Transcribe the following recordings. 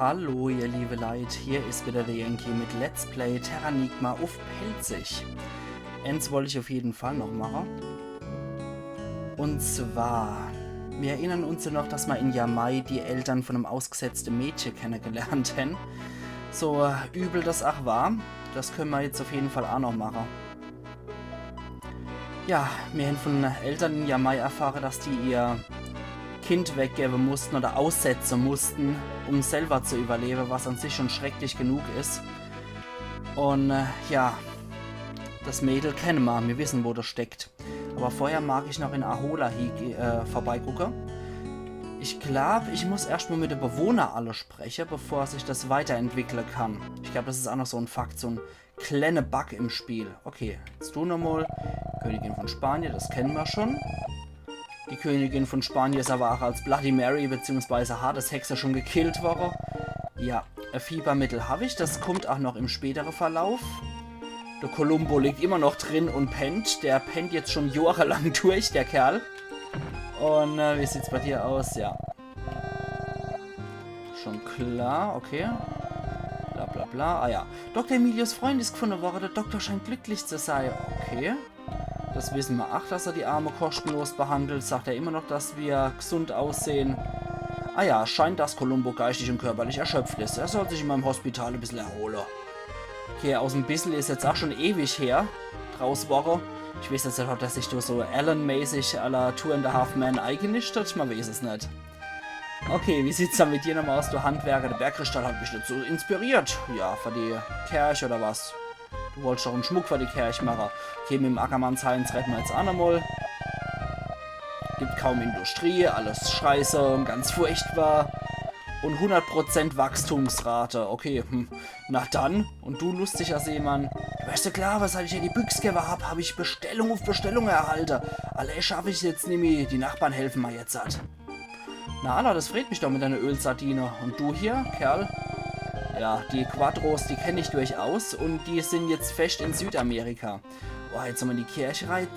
Hallo ihr liebe Leid, hier ist wieder der Yankee mit Let's Play Terranigma auf Pelzig. Eins wollte ich auf jeden Fall noch machen. Und zwar, wir erinnern uns ja noch, dass wir in Jamai die Eltern von einem ausgesetzten Mädchen kennengelernt haben. So übel das auch war, das können wir jetzt auf jeden Fall auch noch machen. Ja, wir haben von Eltern in Jamai erfahren, dass die ihr Kind weggeben mussten oder aussetzen mussten, um selber zu überleben, was an sich schon schrecklich genug ist. Und ja, das Mädel kennen wir wissen, wo das steckt. Aber vorher mag ich noch in Ahola vorbeigucken. Ich glaube, ich muss erstmal mit den Bewohnern alle sprechen, bevor sich das weiterentwickeln kann. Ich glaube, das ist auch noch so ein Fakt, so ein kleiner Bug im Spiel. Okay, jetzt du nochmal. Königin von Spanien, das kennen wir schon. Die Königin von Spanien ist aber auch als Bloody Mary bzw. Hades Hexe schon gekillt worden. Ja, ein Fiebermittel habe ich, das kommt auch noch im späteren Verlauf. Der Columbo liegt immer noch drin und pennt. Der pennt jetzt schon jahrelang durch, der Kerl. Und wie sieht's bei dir aus? Ja. Schon klar, okay. Bla bla bla. Ah ja. Dr. Emilius Freund ist gefunden worden. Der Doktor scheint glücklich zu sein. Okay. Das wissen wir auch, dass er die Arme kostenlos behandelt. Sagt er immer noch, dass wir gesund aussehen. Ah ja, scheint, dass Columbo geistig und körperlich erschöpft ist. Er soll sich in meinem Hospital ein bisschen erholen. Okay, aus dem Bissel ist jetzt auch schon ewig her. Draus Woche. Ich weiß jetzt nicht, dass sich so Alan-mäßig à la Two and a Half Men eingenistet. Man weiß es nicht. Okay, wie sieht's dann mit dir nochmal aus? Du Handwerker, der Bergkristall hat mich nicht so inspiriert. Ja, für die Kirche oder was? Du wolltest doch einen Schmuck für die Kirche machen. Okay, mit dem Ackermanns Heinz retten wir jetzt auch nochmal. Gibt kaum Industrie, alles scheiße und ganz furchtbar. Und 100% Wachstumsrate. Okay, na dann. Und du, lustiger Seemann. Du weißt ja klar, seit ich hier die Büchse gegeben habe ich Bestellung auf Bestellung erhalten. Alle schaffe ich jetzt nicht mehr. Die Nachbarn helfen mir jetzt satt. Na Allah, das freut mich doch mit deiner Ölsardine. Und du hier, Kerl? Ja, die Quadros, die kenne ich durchaus. Und die sind jetzt fest in Südamerika. Boah, jetzt haben wir die Kirche rein.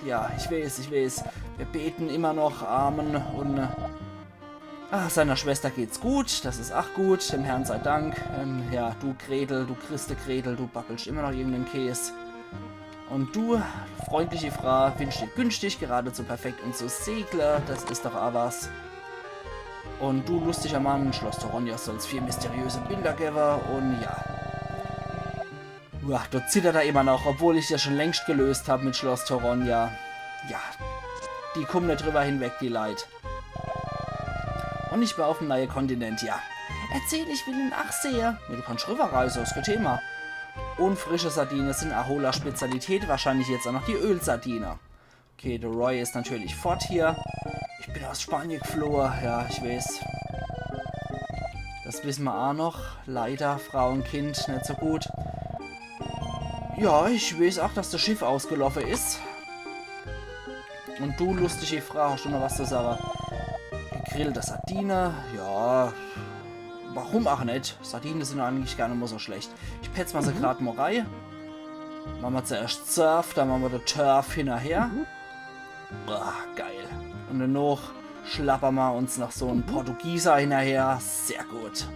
Ja, ich weiß. Wir beten immer noch Amen und... seiner Schwester geht's gut, das ist auch gut, dem Herrn sei Dank. Ja, du Gretel, du Christe Gretel, du backelst immer noch irgendeinen Käse. Und du, freundliche Frau, wünsch dir günstig, geradezu perfekt und so segle, das ist doch auch was. Und du, lustiger Mann, Schloss Toronja soll's 4 mysteriöse Bilder geben und ja. Uah, dort zittert er immer noch, obwohl ich das schon längst gelöst habe mit Schloss Toronja. Ja, die kommen nicht drüber hinweg, die Leid. Und ich war auf dem neuen Kontinent, ja. Erzähl, ich will ihn sehen. Ja, du kannst rüberreisen, das ist kein Thema. Und frische Sardinen sind Ahola Spezialität, wahrscheinlich jetzt auch noch die Ölsardine. Okay, der Roy ist natürlich fort hier. Ich bin aus Spanien geflohen, ja, ich weiß. Das wissen wir auch noch. Leider, Frau und Kind, nicht so gut. Ja, ich weiß auch, dass das Schiff ausgelaufen ist. Und du, lustige Frau, hast du noch was zu sagen? Gegrillte Sardine, ja, warum auch nicht? Sardinen sind eigentlich gar nicht mehr so schlecht. Ich petz mal so gerade mal rein. Machen wir zuerst Surf, dann machen wir den Turf hinterher. Boah, geil. Und dann noch schlappern wir uns noch so einen Portugieser hinterher. Sehr gut.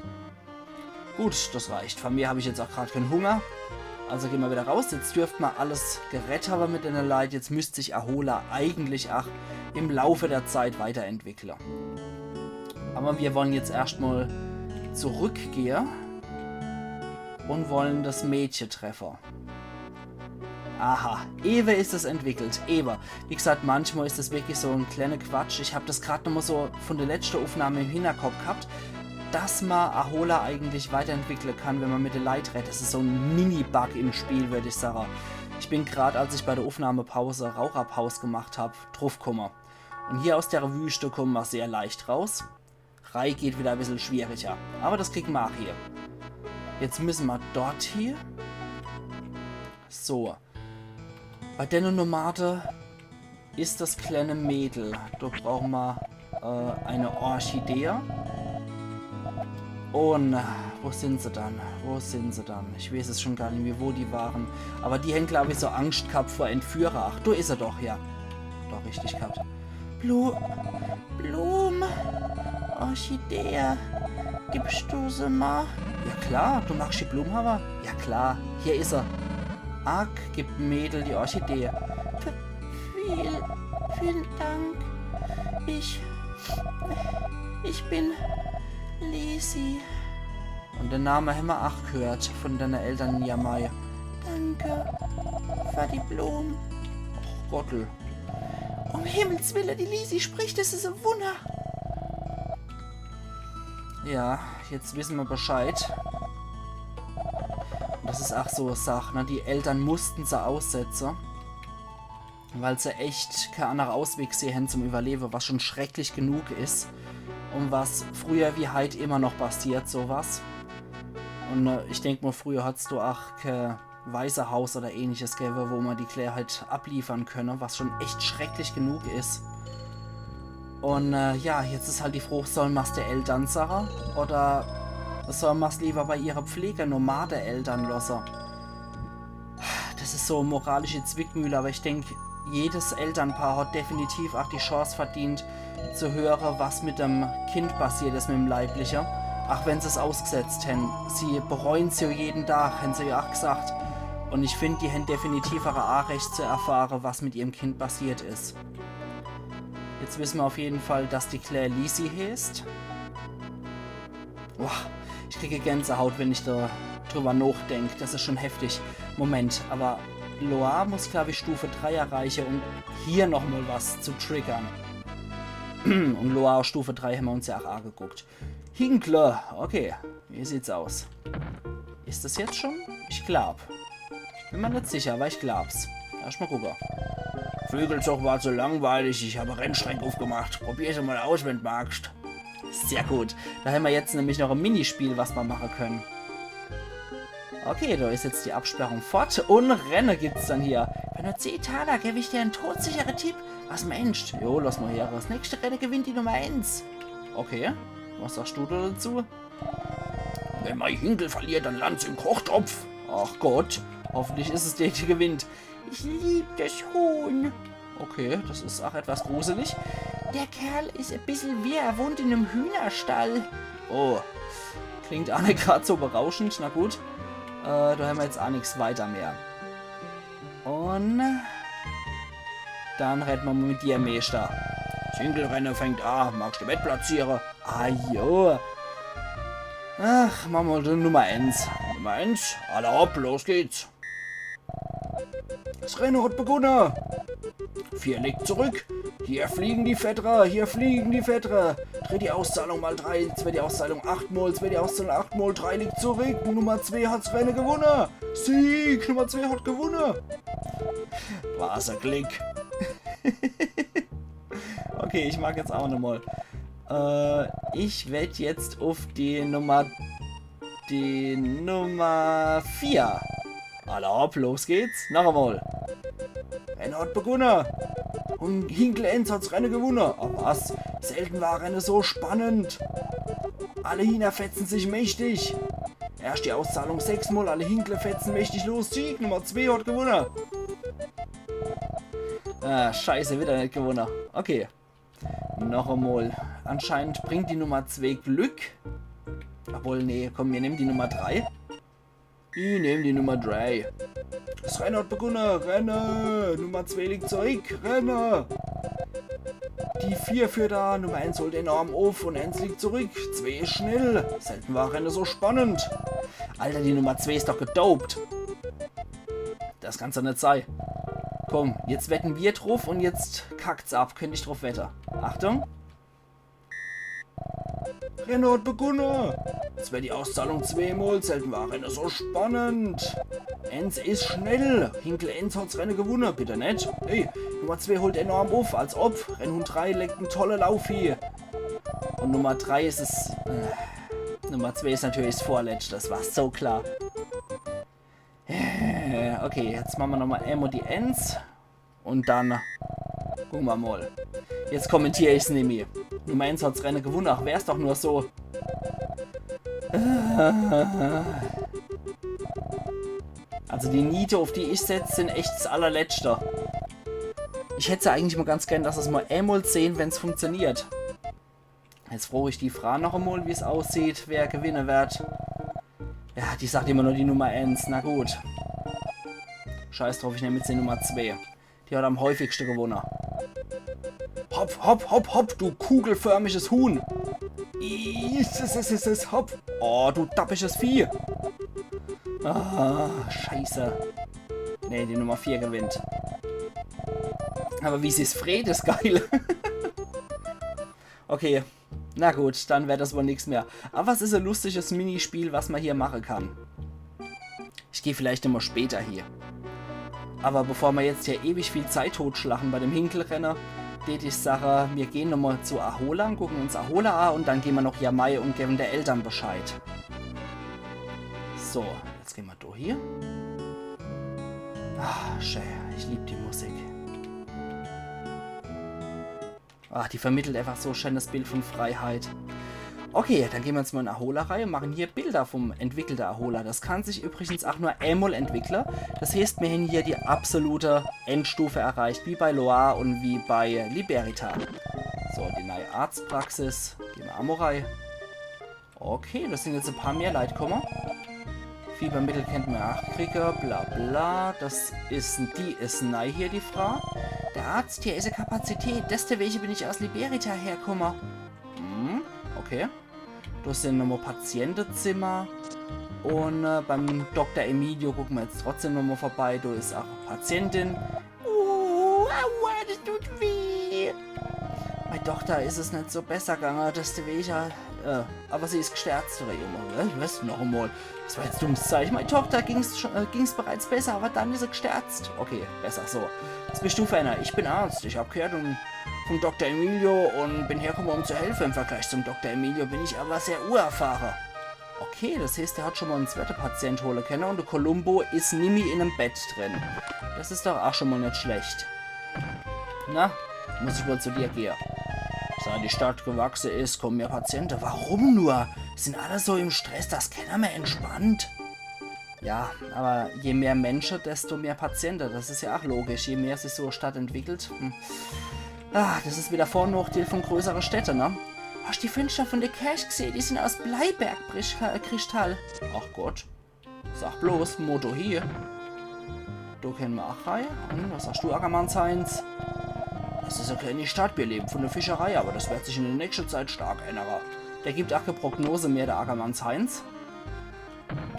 Gut, das reicht. Von mir habe ich jetzt auch gerade keinen Hunger. Also gehen wir wieder raus. Jetzt dürfte man alles gerettet haben mit den Leid. Jetzt müsste sich Ahola eigentlich auch im Laufe der Zeit weiterentwickeln. Aber wir wollen jetzt erstmal zurückgehen und wollen das Mädchen treffen. Aha, Ewe ist es entwickelt. Ewe. Wie gesagt, manchmal ist das wirklich so ein kleiner Quatsch. Ich habe das gerade nochmal so von der letzten Aufnahme im Hinterkopf gehabt, dass man Ahola eigentlich weiterentwickeln kann, wenn man mit der Leid rettet. Das ist so ein Mini-Bug im Spiel, würde ich sagen. Ich bin gerade, als ich bei der Aufnahmepause Raucherpause gemacht habe, draufgekommen. Und hier aus der Wüste kommen wir sehr leicht raus. Rei geht wieder ein bisschen schwieriger. Aber das kriegen wir auch hier. Jetzt müssen wir dort hier. So. Bei den Nomade ist das kleine Mädel. Da brauchen wir eine Orchidee. Und wo sind sie dann? Ich weiß es schon gar nicht mehr, wo die waren. Aber die haben, glaube ich, so Angst gehabt vor Entführer. Ach, da ist er doch, ja. Doch, richtig gehabt. Blum. Orchidee. Gibst du sie mal? Ja klar, du magst die Blumenhaber? Ja klar, hier ist er. Arg, gib Mädel die Orchidee. Vielen Dank. Ich bin Lisi. Und den Namen haben wir auch gehört von deinen Eltern, Jamai. Danke für die Blumen. Och Gottl. Um Himmels Willen, die Lisi spricht, das ist ein Wunder. Ja, jetzt wissen wir Bescheid. Und das ist auch so eine Sache, ne? Die Eltern mussten sie aussetzen, weil sie echt keinen anderen Ausweg sehen zum Überleben, was schon schrecklich genug ist. Und was früher wie heute immer noch passiert, sowas. Und ich denke mal, früher hattest du auch kein Waisenhaus oder ähnliches gegeben, wo man die Claire halt abliefern könne, was schon echt schrecklich genug ist. Und ja, jetzt ist halt die Frage, sollen wir es der Eltern sagen? Oder sollen wir es lieber bei ihrer Pflege normale Eltern lassen? Das ist so moralische Zwickmühle, aber ich denke, jedes Elternpaar hat definitiv auch die Chance verdient, zu hören, was mit dem Kind passiert ist, mit dem Leiblichen. Auch wenn sie es ausgesetzt haben. Sie bereuen es ja jeden Tag, haben sie ja auch gesagt. Und ich finde, die haben definitiv auch ein Recht zu erfahren, was mit ihrem Kind passiert ist. Jetzt wissen wir auf jeden Fall, dass die Claire Lisi heißt. Boah, ich kriege Gänsehaut, wenn ich da drüber nachdenke. Das ist schon heftig. Moment, aber Loa muss, glaube ich, Stufe 3 erreichen, um hier nochmal was zu triggern. Und Loa auf Stufe 3 haben wir uns ja auch angeguckt. Hinkler, okay, wie sieht's aus? Ist das jetzt schon? Ich glaub. Bin mir nicht sicher, aber ich glaub's. Erstmal gucken. Vögelzug war zu langweilig, ich habe Rennstrecken aufgemacht. Probier sie mal aus, wenn du magst. Sehr gut. Da haben wir jetzt nämlich noch ein Minispiel, was wir machen können. Okay, da ist jetzt die Absperrung fort und Rennen gibt's dann hier. Bei nur 10 Taler gebe ich dir einen todsicheren Tipp. Was meinst? Jo, lass mal her. Das nächste Rennen gewinnt die Nummer 1. Okay, was sagst du da dazu? Wenn mein Hinkel verliert, dann land's im Kochtopf. Ach Gott, hoffentlich ist es der, der gewinnt. Ich liebe das Huhn. Okay, das ist auch etwas gruselig. Der Kerl ist ein bisschen wie er wohnt in einem Hühnerstall. Oh, klingt auch nicht gerade so berauschend. Na gut, da haben wir jetzt auch nichts weiter mehr. Und dann retten wir mit dir, Meister. Single-Rennen fängt an. Magst du Bett platzieren? Ah, jo. Ach, machen wir die Nummer 1. Nummer 1, alle hopp, los geht's. Das Rennen hat begonnen. 4 liegt zurück. Hier fliegen die Fetterer, hier fliegen die Fetterer. Dreh die Auszahlung mal 3, jetzt wird die Auszahlung 8 mal, jetzt wird die Auszahlung 8 mal, 3 liegt zurück. Nummer 2 hat's Rennen gewonnen. Sieg, Nummer 2 hat gewonnen. Was ein Klick. Okay, ich mag jetzt auch nochmal. Ich werde jetzt auf die Nummer 4. Alle hopp, los geht's. Noch einmal. Rennen hat begonnen. Und Hinkel Enz hat's Rennen gewonnen. Aber was? Selten war Rennen so spannend. Alle Hühner fetzen sich mächtig. Erst die Auszahlung 6 mal, alle Hinkle fetzen mächtig los. Sieg, Nummer 2 hat gewonnen. Ah, scheiße, wieder nicht gewonnen. Okay. Noch einmal. Anscheinend bringt die Nummer 2 Glück. Obwohl, nee, komm, wir nehmen die Nummer 3. Ich nehme die Nummer 3. Das Rennen hat begonnen. Rennen. Nummer 2 liegt zurück. Rennen. Die 4 führt da. Nummer 1 holt enorm auf und 1 liegt zurück. 2 ist schnell. Selten war Rennen so spannend. Alter, die Nummer 2 ist doch gedopt. Das kann's doch nicht sein. Komm, jetzt wetten wir drauf und jetzt kackt's ab. Könnte ich drauf wetten. Achtung. Rennen hat begonnen. Jetzt wird die Auszahlung 2 mal. Selten war Rennen so spannend. Enz ist schnell. Hinkel Enz hat's Rennen gewonnen. Bitte nicht. Hey, Nummer 2 holt enorm auf. Als ob. Rennhund 3 legt einen tollen Lauf hier. Und Nummer 3 ist es... Nummer 2 ist natürlich das Vorletzte. Das war so klar. Okay, jetzt machen wir nochmal Ammo die Enz. Und dann... Gucken wir mal. Jetzt kommentiere ich es nämlich. Nummer 1 hat's Rennen gewonnen. Ach, wär's doch nur so. Also die Niete, auf die ich setze, sind echt das allerletzte. Ich hätte eigentlich mal ganz gern, dass es mal einmal sehen, wenn es funktioniert. Jetzt frage ich die Frau noch einmal, wie es aussieht, wer gewinnen wird. Ja, die sagt immer nur die Nummer 1. Na gut. Scheiß drauf, ich nehme jetzt die Nummer 2. Die hat am häufigsten gewonnen. Hopp, hopp, hopp, hopp, du kugelförmiges Huhn. Hopp. Oh, du dappisches Vieh. Ah, scheiße. Ne, die Nummer 4 gewinnt. Aber wie sie es freht, ist geil. Okay. Na gut, dann wäre das wohl nichts mehr. Aber es ist ein lustiges Minispiel, was man hier machen kann. Ich gehe vielleicht immer später hier. Aber bevor wir jetzt hier ewig viel Zeit totschlagen bei dem Hinkelrenner, tät ich sagen, wir gehen nochmal zu Ahola und gucken uns Ahola an und dann gehen wir noch Jamai und geben der Eltern Bescheid. So, jetzt gehen wir durch hier. Ah, schön, ich liebe die Musik. Ach, die vermittelt einfach so schönes Bild von Freiheit. Okay, dann gehen wir jetzt mal in Ahola-Reihe und machen hier Bilder vom entwickelten Ahola. Das kann sich übrigens auch nur einmal entwickeln. Das heißt, wir haben hier die absolute Endstufe erreicht, wie bei Loire und wie bei Liberita. So, die neue Arztpraxis. Gehen wir Amorei. Okay, das sind jetzt ein paar mehr Leute gekommen. Fiebermittel kennt man auch kriegen, bla bla. Die ist neu hier, die Frau. Der Arzt hier ist eine Kapazität. Deswegen bin ich aus Liberita hergekommen. Okay. Das sind nochmal Patientenzimmer. Und beim Dr. Emilio gucken wir jetzt trotzdem nochmal vorbei. Da ist auch eine Patientin. Aua, das tut weh. Meine Tochter ist es nicht so besser gegangen, deswegen. Aber sie ist gestärzt, oder Junge. Ich weiß noch einmal. Das war jetzt dummes Zeichen. Meine Tochter ging's bereits besser, aber dann ist sie gestärzt. Okay, besser so. Was bist du für einer? Ich bin Arzt. Ich habe gehört vom Dr. Emilio und bin hergekommen, um zu helfen. Im Vergleich zum Dr. Emilio bin ich aber sehr unerfahren. Okay, das heißt, der hat schon mal einen zweiten Patient holen können und der Columbo ist nimmer in einem Bett drin. Das ist doch auch schon mal nicht schlecht. Na, muss ich wohl zu dir gehen. Seit die Stadt gewachsen ist, kommen mehr Patienten. Warum nur? Sind alle so im Stress, dass keiner mehr entspannt? Ja, aber je mehr Menschen, desto mehr Patienten. Das ist ja auch logisch. Je mehr sich so eine Stadt entwickelt. Das ist wieder Vornachteil von größeren Städten, ne? Hast du die Fenster von der Kirche gesehen? Die sind aus Bleibergkristall. Ach Gott. Sag bloß, Motto hier. Da kennen wir auch rein. Und was sagst du, Ackermanns Heinz? Das ist eine kleine Stadt, wir leben von der Fischerei, aber das wird sich in der nächsten Zeit stark ändern. Der gibt auch keine Prognose mehr, der Ackermanns Heinz.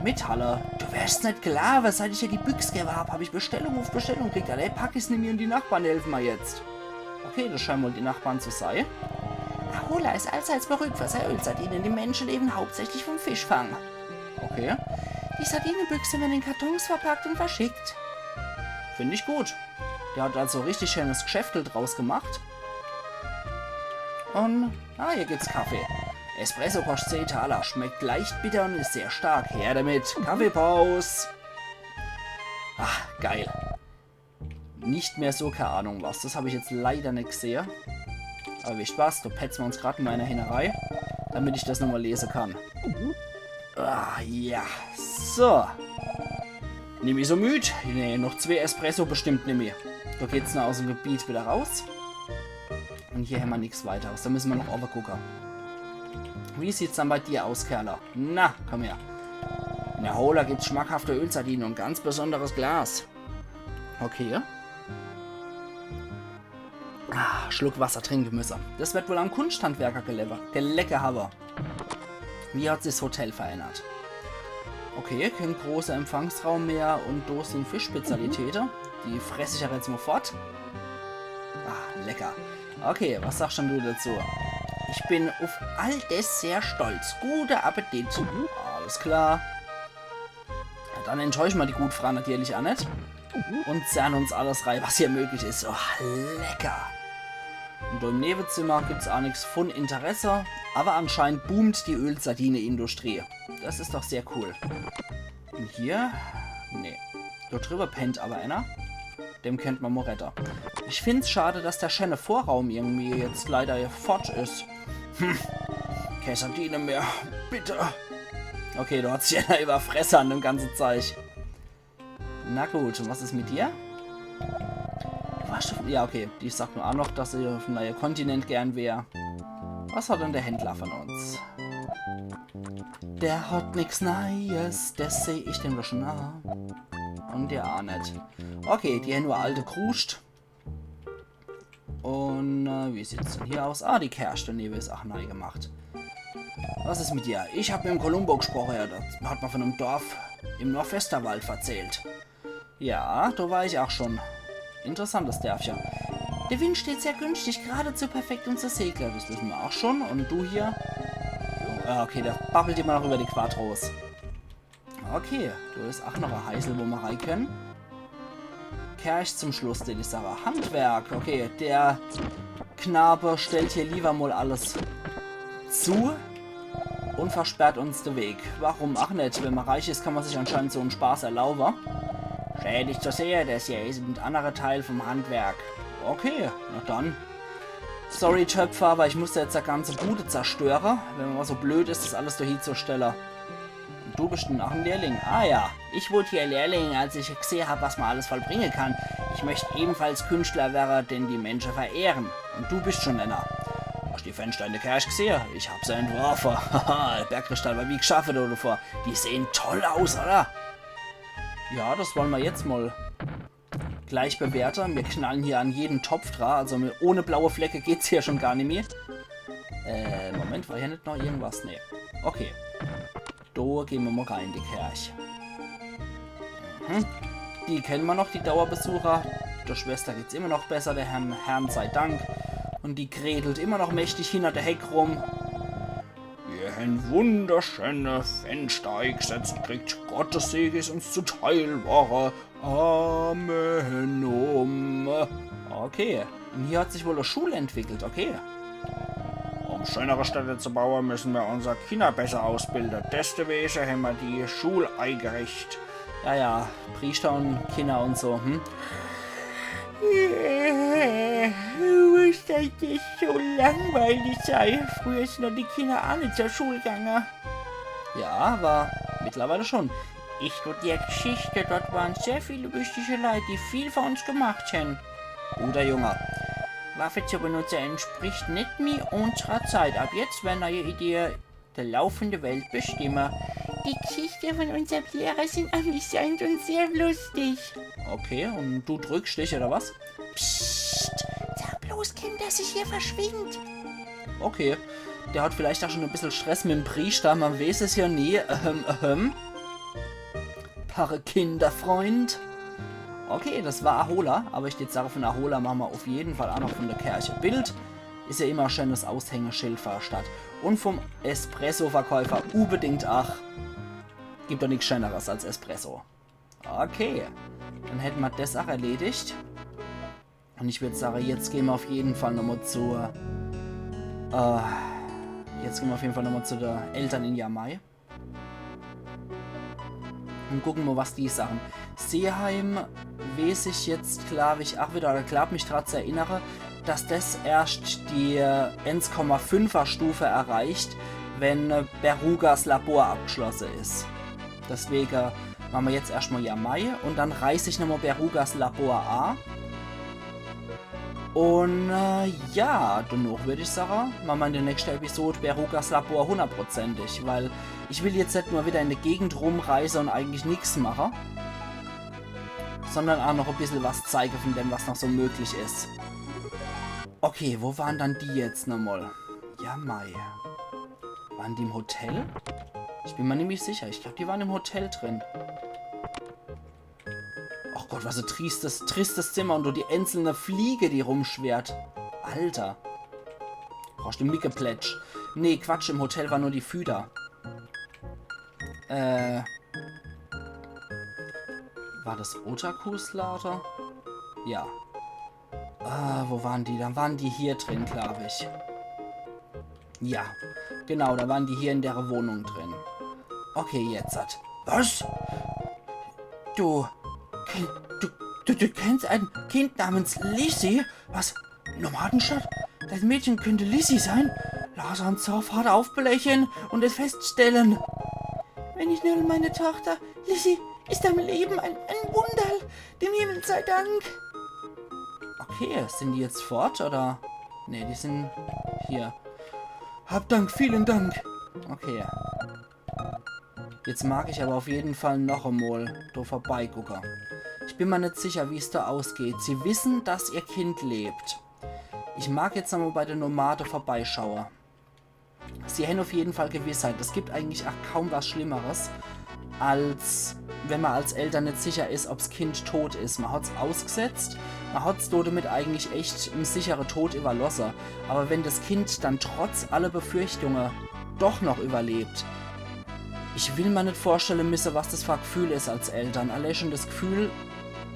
Metalle, du wärst nicht klar, was seit ich ja die Büchse habe, habe ich Bestellung auf Bestellung gekriegt. Ey, pack es nicht mehr und die Nachbarn helfen mir jetzt. Okay, das scheinen wohl die Nachbarn zu sein. Ahola ist allseits berühmt für seine Ölsardinen. Die Menschen leben hauptsächlich vom Fischfang. Okay. Die Sardinenbüchse werden in Kartons verpackt und verschickt. Finde ich gut. Der hat also richtig schönes Geschäftel draus gemacht. Und, hier gibt's Kaffee. Espresso kostet 10 Taler, schmeckt leicht bitter und ist sehr stark. Her damit. Kaffeepause. Ach, geil. Nicht mehr so, keine Ahnung was. Das habe ich jetzt leider nicht gesehen. Aber wisst was, da petzen wir uns gerade in meiner Hinnerei, damit ich das nochmal lesen kann. Ja. So. Nimm ich so müde? Nee, noch 2 Espresso bestimmt nicht mehr. Da geht's noch aus dem Gebiet wieder raus. Und hier haben wir nichts weiteres. Da müssen wir noch gucken. Wie sieht's dann bei dir aus, Kerler? Na, komm her. In der Ahola gibt's schmackhafte Ölsardinen und ganz besonderes Glas. Okay. Schluck Wasser trinken müssen. Das wird wohl am Kunsthandwerker gelecke haben. Wie hat sich das Hotel verändert? Okay, kein großer Empfangsraum mehr und da sind Fischspezialitäten. Die fresse ich ja jetzt mal fort. Lecker. Okay, was sagst du dazu? Ich bin auf all das sehr stolz. Guter Appetit. Alles klar. Dann enttäuschen wir die Gutfrau natürlich auch nicht. Und zerren uns alles rein, was hier möglich ist. Lecker. Und im Nebenzimmer gibt es auch nichts von Interesse. Aber anscheinend boomt die Ölsardine-Industrie. Das ist doch sehr cool. Und hier? Nee. Dort drüber pennt aber einer. Dem kennt man Moretta. Ich finde es schade, dass der schöne Vorraum irgendwie jetzt leider fort ist. Keine Sardine mehr. Bitte. Okay, du hast sich ja überfressen an dem ganzen Zeug. Na gut, und was ist mit dir? Du warst schon... Ja, okay. Die sagt nur auch noch, dass sie auf einem neuen Kontinent gern wäre. Was hat denn der Händler von uns? Der hat nix Neues, das sehe ich dem doch schon an. Und der auch nicht. Okay, die haben nur alte Kruscht. Und wie sieht es denn hier aus? Ah, die Kerste neben ist auch neu gemacht. Was ist mit dir? Ich habe mit dem Columbo gesprochen, ja, das hat man von einem Dorf im Nordwesterwald erzählt. Ja, da war ich auch schon. Interessantes Dörfchen. Der Wind steht sehr günstig, geradezu perfekt um zu segeln. Das wissen wir auch schon. Und du hier? Okay, der babbelt immer noch über die Quadros. Okay, du ist auch noch ein Heisel, wo wir rein können. Kerch zum Schluss, den ich sage. Handwerk. Okay, der Knabe stellt hier lieber mal alles zu und versperrt uns den Weg. Warum auch nicht? Wenn man reich ist, kann man sich anscheinend so einen Spaß erlauben. Schädig zu sehen, das hier ist ein anderer Teil vom Handwerk. Okay, na dann. Sorry, Töpfer, aber ich musste jetzt der ganze Bude zerstören, wenn man mal so blöd ist, das alles dahin zu stellen. Und du bist auch ein Lehrling. Ah ja, ich wurde hier Lehrling, als ich gesehen habe, was man alles vollbringen kann. Ich möchte ebenfalls Künstler werden, den die Menschen verehren. Und du bist schon einer. Hast du die Fenster in der Kirche gesehen? Ich hab sie entworfen. Haha, der Bergkristall war wie geschaffen oder vor. Die sehen toll aus, oder? Ja, das wollen wir jetzt mal gleich bewerten. Wir knallen hier an jeden Topf dran. Also ohne blaue Flecke geht's hier schon gar nicht mehr. Moment, war hier nicht noch irgendwas? Nee. Okay. Da gehen wir mal rein in die Kirche. Die kennen wir noch, die Dauerbesucher. Der Schwester geht's immer noch besser, der Herrn sei Dank. Und die kredelt immer noch mächtig hinter der Heck rum. Wir haben wunderschöne Fenster eingesetzt, kriegt Gottes Segen ist uns zuteil war. Amen. Okay. Und hier hat sich wohl eine Schule entwickelt, okay. Um schönere Städte zu bauen, müssen wir unsere Kinder besser ausbilden. Deswegen haben wir die Schule eingerichtet. Ja, ja, Priester und Kinder und so, Muss das nicht so langweilig sein? Früher sind doch die Kinder auch nicht zur Schule gegangen. Ja, aber mittlerweile schon. Ich studiere Geschichte, dort waren sehr viele wichtige Leute, die viel für uns gemacht haben. Guter Junge. Waffe zu benutzen entspricht nicht mehr unserer Zeit. Ab jetzt werden neue Ideen der laufende Welt bestimmen. Die Geschichte von unserem Lehrer sind amüsant und sehr lustig. Okay, und du drückst dich, oder was? Psst, sag bloß, Kind, dass ich hier verschwinde. Okay, der hat vielleicht auch schon ein bisschen Stress mit dem Priester, man weiß es ja nie. Paare Kinderfreund. Okay, das war Ahola, aber ich jetzt sage, von Ahola machen wir auf jeden Fall auch noch von der Kirche. Bild ist ja immer schön das Aushängeschild für die Stadt. Und vom Espresso-Verkäufer unbedingt auch. Gibt doch nichts Schöneres als Espresso. Okay, dann hätten wir das auch erledigt. Und ich würde sagen, jetzt gehen wir auf jeden Fall nochmal zu... jetzt gehen wir auf jeden Fall nochmal zu den Eltern in Jamai. Und gucken mal, was die sagen. Seeheim weiß ich jetzt, glaube ich, auch wieder, oder glaube mich gerade zu erinnern, dass das erst die 1,5er Stufe erreicht, wenn Berugas Labor abgeschlossen ist. Deswegen machen wir jetzt erstmal Jamai und dann reiße ich nochmal Berugas Labor an. Und ja, danach würde ich sagen, machen wir in der nächsten Episode Berugas Labor 100%ig, weil ich will jetzt nicht nur wieder in der Gegend rumreisen und eigentlich nichts machen, sondern auch noch ein bisschen was zeigen von dem, was noch so möglich ist. Okay, wo waren dann die jetzt nochmal? Jamai. Waren die im Hotel? Ich bin mir nämlich sicher. Ich glaube, die waren im Hotel drin. Ach Gott, was ein tristes Zimmer und nur die einzelne Fliege, die rumschwert. Alter. Brauchst du Mickeplätsch? Nee, Quatsch, im Hotel war nur die Füder. War das Otakuslader? Ja. Wo waren die? Dann waren die hier drin, glaube ich. Ja, genau, da waren die hier in der Wohnung drin. Okay, jetzt hat. Was? Du kennst ein Kind namens Lizzie? Was? Nomadenstadt? Das Mädchen könnte Lizzie sein? Lass uns sofort aufblechen und es feststellen. Wenn ich nur meine Tochter, Lizzie, ist am Leben ein Wunder. Dem Himmel sei Dank. Okay, sind die jetzt fort, oder? Ne, die sind hier. Hab Dank, vielen Dank. Okay. Jetzt mag ich aber auf jeden Fall noch einmal da vorbeigucken. Ich bin mir nicht sicher, wie es da ausgeht. Sie wissen, dass ihr Kind lebt. Ich mag jetzt nochmal bei der Nomade vorbeischauen. Sie haben auf jeden Fall Gewissheit. Es gibt eigentlich auch kaum was Schlimmeres, als wenn man als Eltern nicht sicher ist, ob das Kind tot ist. Man hat es ausgesetzt, man hat es damit eigentlich echt einen sicheren Tod überlassen. Aber wenn das Kind dann trotz aller Befürchtungen doch noch überlebt, ich will mir nicht vorstellen müssen, was das für ein Gefühl ist als Eltern. Allein schon das Gefühl,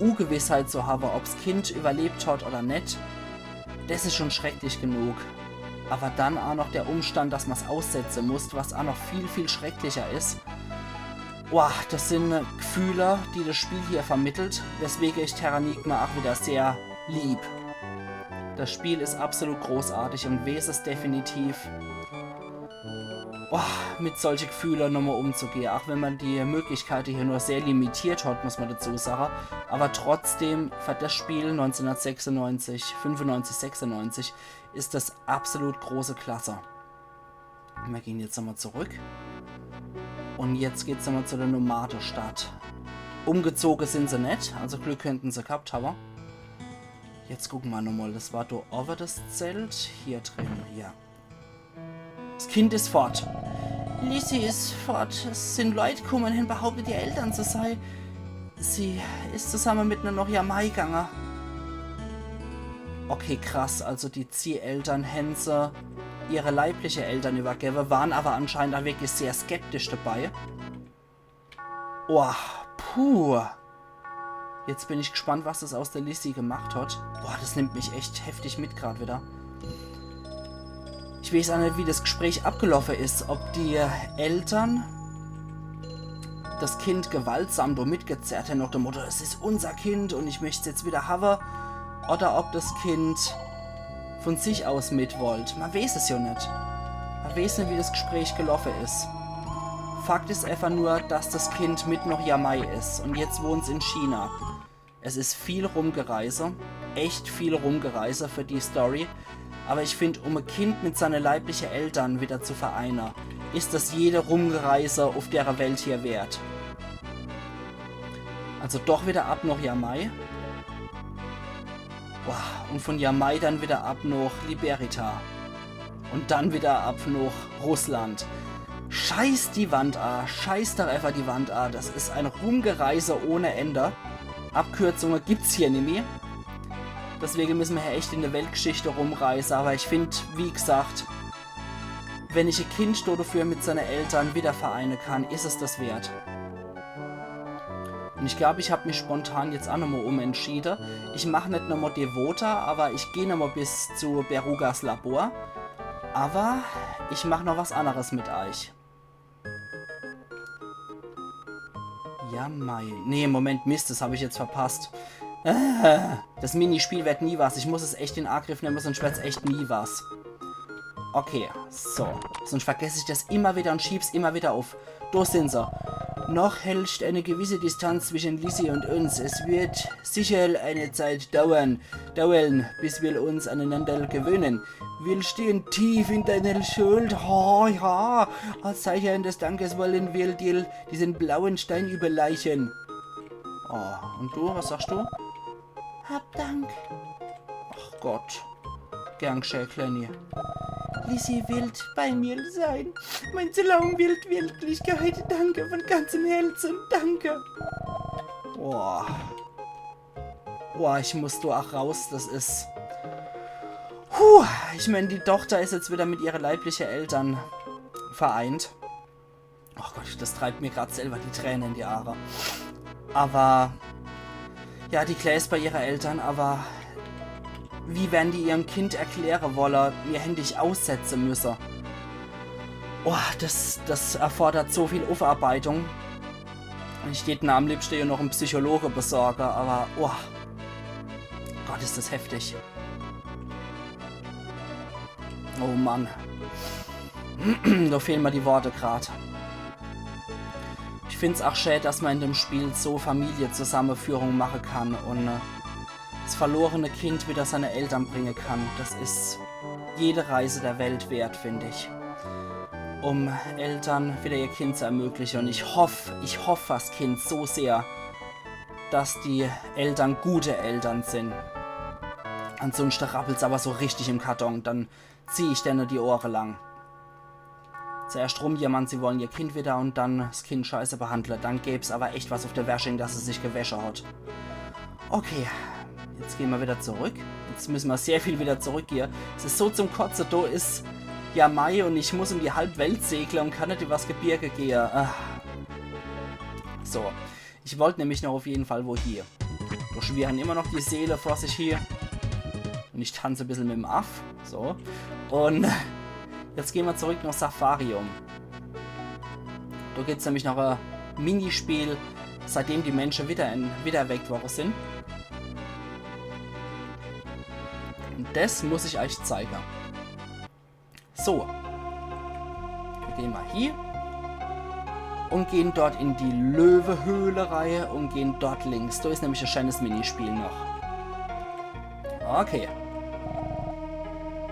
Ungewissheit zu haben, ob das Kind überlebt hat oder nicht, das ist schon schrecklich genug. Aber dann auch noch der Umstand, dass man es aussetzen muss, was auch noch viel, viel schrecklicher ist. Boah, das sind Gefühle, die das Spiel hier vermittelt, weswegen ich Terranigma auch wieder sehr lieb. Das Spiel ist absolut großartig und weiß es definitiv, mit solchen Gefühlen nochmal umzugehen. Auch wenn man die Möglichkeiten hier nur sehr limitiert hat, muss man dazu sagen. Aber trotzdem, für das Spiel 1996, 95, 96, ist das absolut große Klasse. Wir gehen jetzt nochmal zurück. Und jetzt geht es nochmal zu der Nomade-Stadt. Umgezogen sind sie nicht, also Glück könnten sie gehabt haben. Jetzt gucken wir nochmal, das war da over das Zelt. Hier drin, ja. Das Kind ist fort. Lizzie ist fort. Es sind Leute gekommen hin, behauptet, ihr Eltern zu sein. Sie ist zusammen mit einer noch Jamai gegangen. Okay, krass. Also die Zieheltern Hänse ihre leibliche Eltern übergeben, waren aber anscheinend auch wirklich sehr skeptisch dabei. Oh, puh. Jetzt bin ich gespannt, was das aus der Lizzie gemacht hat. Boah, das nimmt mich echt heftig mit gerade wieder. Ich weiß auch nicht, wie das Gespräch abgelaufen ist. Ob die Eltern das Kind gewaltsam mitgezerrt haben, nach dem Motto, es ist unser Kind und ich möchte es jetzt wieder haben. Oder ob das Kind von sich aus mit wollt. Man weiß es ja nicht. Man weiß nicht, wie das Gespräch gelaufen ist. Fakt ist einfach nur, dass das Kind mit noch Jamai ist und jetzt wohnt es in China. Es ist viel Rumgereise, echt viel Rumgereise für die Story. Aber ich finde, um ein Kind mit seinen leiblichen Eltern wieder zu vereinen, ist das jede Rumgereise auf der Welt hier wert. Also doch wieder ab nach Jamai. Und von Jamai dann wieder ab nach Liberita. Und dann wieder ab nach Russland. Scheiß die Wand an. Scheiß doch einfach die Wand an. Das ist ein Rumgereise ohne Ende. Abkürzungen gibt's hier nicht mehr. Deswegen müssen wir hier echt in der Weltgeschichte rumreisen. Aber ich finde, wie gesagt, wenn ich ein Kind dafür mit seinen Eltern wieder vereinen kann, ist es das wert. Und ich glaube, ich habe mich spontan jetzt auch nochmal umentschieden. Ich mache nicht nochmal Devota, aber ich gehe nochmal bis zu Berugas Labor. Aber ich mache noch was anderes mit euch. Jamai. Nee, Moment, Mist, das habe ich jetzt verpasst. Das Minispiel wird nie was. Ich muss es echt in Angriff nehmen, sonst wird es echt nie was. Okay, so. Sonst vergesse ich das immer wieder und schieb's immer wieder auf. Da sind sie. Noch herrscht eine gewisse Distanz zwischen Lizzie und uns. Es wird sicher eine Zeit dauern, bis wir uns aneinander gewöhnen. Wir stehen tief in deiner Schuld. Oh, ja. Als Zeichen des Dankes wollen wir dir diesen blauen Stein überreichen. Oh, und du, was sagst du? Hab Dank. Ach Gott. Gern geschehen, Kleine. Lizzie will bei mir sein. Mein Salon will Wirklichkeit. Danke von ganzem Herzen. Danke. Boah. Boah, ich muss da auch raus. Das ist... Ich meine, die Tochter ist jetzt wieder mit ihren leiblichen Eltern vereint. Ach Gott, das treibt mir gerade selber die Tränen in die Haare. Aber... Ja, die Claire ist bei ihren Eltern, aber... Wie werden die ihrem Kind erklären wollen, mir händisch aussetzen müssen? Oh, das erfordert so viel Aufarbeitung. Ich hätte am liebsten hier noch einen Psychologe besorgen, aber oh Gott, ist das heftig. Oh Mann. Da fehlen mir die Worte gerade. Ich finde es auch schade, dass man in dem Spiel so Familienzusammenführung machen kann und das verlorene Kind wieder seine Eltern bringen kann. Das ist jede Reise der Welt wert, finde ich. um Eltern wieder ihr Kind zu ermöglichen. Und ich hoffe als Kind so sehr, dass die Eltern gute Eltern sind. Ansonsten rappelt es aber so richtig im Karton, dann ziehe ich denen die Ohren lang. Zuerst rumjammern, sie wollen ihr Kind wieder und dann das Kind scheiße behandeln. Dann gäbe es aber echt was auf der Wäsching, dass es sich gewäscht hat. Okay, jetzt gehen wir wieder zurück. Jetzt müssen wir sehr viel wieder zurück hier. Es ist so zum Kotzen, da ist ja Mai und ich muss um die Halbwelt segeln und kann nicht übers Gebirge gehen. So, ich wollte nämlich noch auf jeden Fall wo hier. Da schwirren immer noch die Seele vor sich hier. Und ich tanze ein bisschen mit dem Aff. So. Und jetzt gehen wir zurück nach Safarium. Da gibt es nämlich noch ein Minispiel, seitdem die Menschen wieder erweckt worden sind. Und das muss ich euch zeigen. So. Wir gehen mal hier. Und gehen dort in die Löwehöhle-Reihe und gehen dort links. Da ist nämlich ein schönes Minispiel noch. Okay.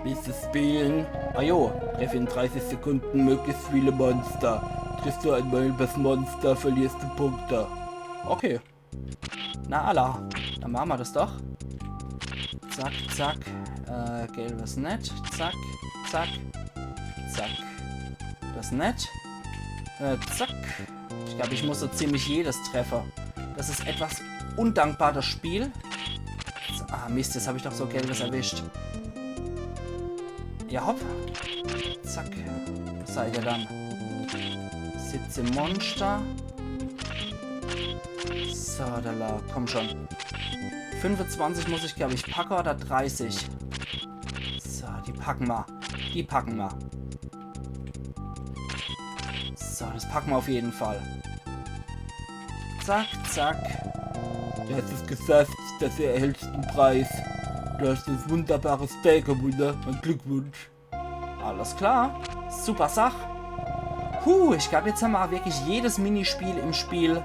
Willst du spielen? Ah jo, treffe in 30 Sekunden möglichst viele Monster. Triffst du einmal das Monster, verlierst du Punkte. Okay. Na Allah. Dann machen wir das doch. Zack, zack. Gelbes nett. Zack, zack, zack. Das nett. Zack. Ich glaube, ich muss so ziemlich jedes treffen. Das ist etwas undankbar, das Spiel. Ah, Mist, jetzt habe ich doch so Gelbes erwischt. Ja, hopp. Zack. Was seid ihr dann? 17 Monster. So, da la. Komm schon. 25 muss ich, glaube ich, packen oder 30. So, die packen wir. Die packen wir. So, das packen wir auf jeden Fall. Zack, zack. Du hast es gesagt, dass du erhältst den Preis. Du hast das wunderbare Steak gewonnen. Mein Glückwunsch. Alles klar. Super Sache. Ich glaube, jetzt haben wir wirklich jedes Minispiel im Spiel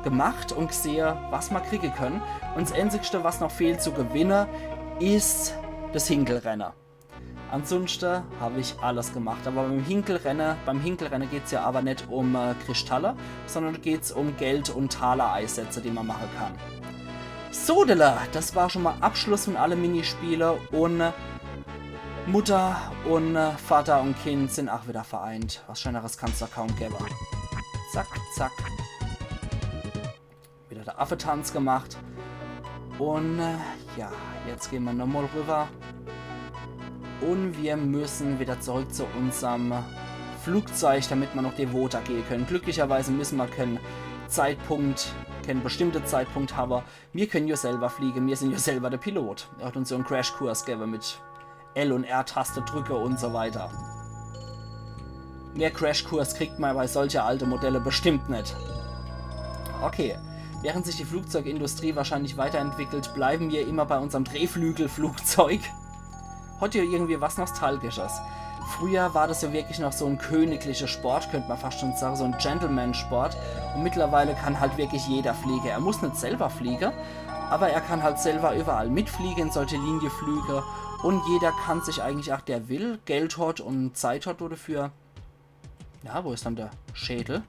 gemacht und gesehen, was wir kriegen können. Und das Einzige, was noch fehlt zu gewinnen, ist das Hinkelrennen. Ansonsten habe ich alles gemacht. Aber beim Hinkelrennen geht es ja aber nicht um Kristalle, sondern geht es um Geld- und Taler-Einsätze, die man machen kann. So, das war schon mal Abschluss von allen Minispielen und Mutter und Vater und Kind sind auch wieder vereint. Was Schöneres kann es da kaum geben. Zack, zack. Wieder der Affetanz gemacht. Und ja, jetzt gehen wir nochmal rüber. Und wir müssen wieder zurück zu unserem Flugzeug, damit wir noch Devota gehen können. Glücklicherweise müssen wir keinen bestimmten Zeitpunkt haben. Wir können ja selber fliegen, wir sind ja selber der Pilot. Er hat uns so einen Crashkurs gegeben mit L- und R-Taste drücke und so weiter. Mehr Crashkurs kriegt man bei solcher alte Modelle bestimmt nicht. Okay. Während sich die Flugzeugindustrie wahrscheinlich weiterentwickelt, bleiben wir immer bei unserem Drehflügelflugzeug. Hat ja irgendwie was Nostalgisches. Früher war das ja wirklich noch so ein königlicher Sport, könnte man fast schon sagen, so ein Gentleman-Sport. Und mittlerweile kann halt wirklich jeder fliegen. Er muss nicht selber fliegen, aber er kann halt selber überall mitfliegen in solche Linienflüge. Und jeder kann sich eigentlich auch, der will, Geld hat und Zeit hat dafür. Ja, wo ist dann der Schädel?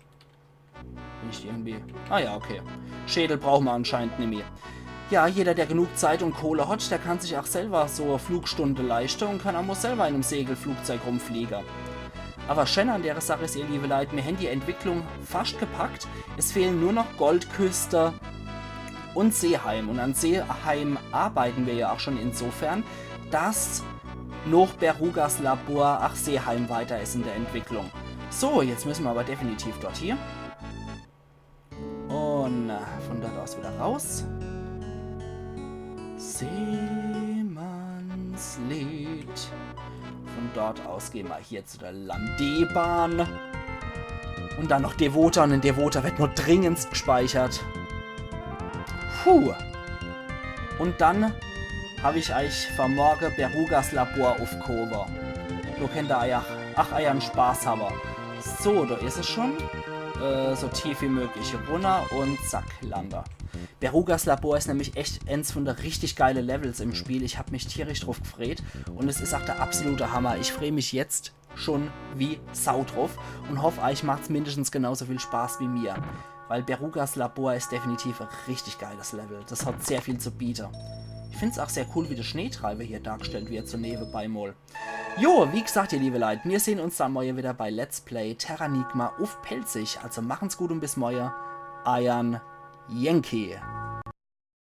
Nicht irgendwie... Ah ja, okay. Schädel brauchen wir anscheinend nicht mehr. Ja, jeder, der genug Zeit und Kohle hat, der kann sich auch selber so eine Flugstunde leisten und kann auch selber in einem Segelflugzeug rumfliegen. Aber schön an der Sache ist, ihr liebe Leute, wir haben die Entwicklung fast gepackt. Es fehlen nur noch Goldküste und Seeheim. Und an Seeheim arbeiten wir ja auch schon insofern, dass noch Berugas Labor Seeheim weiter ist in der Entwicklung. So, jetzt müssen wir aber definitiv dort hier. Und von dort aus wieder raus. Seemannslied. Von dort aus gehen wir hier zu der Landebahn. Und dann noch Devota. Und in Devota wird nur dringend gespeichert. Und dann habe ich euch von morgen Berugas Labor aufgehoben. Du könnt da ja einen Spaß haben. So, da ist es schon. So tief wie möglich runter und zack, Lande. Berugas Labor ist nämlich echt eins von der richtig geile Levels im Spiel. Ich habe mich tierisch drauf gefreut und es ist auch der absolute Hammer. Ich freue mich jetzt schon wie Sau drauf und hoffe, euch macht es mindestens genauso viel Spaß wie mir. Weil Berugas Labor ist definitiv ein richtig geiles Level. Das hat sehr viel zu bieten. Ich finde es auch sehr cool, wie der Schneetreiber hier dargestellt wird, so nebenbei mal. Jo, wie gesagt, ihr liebe Leute, wir sehen uns dann morgen wieder bei Let's Play Terranigma auf Pelzig. Also machen's gut und bis morgen. Euer Yankee.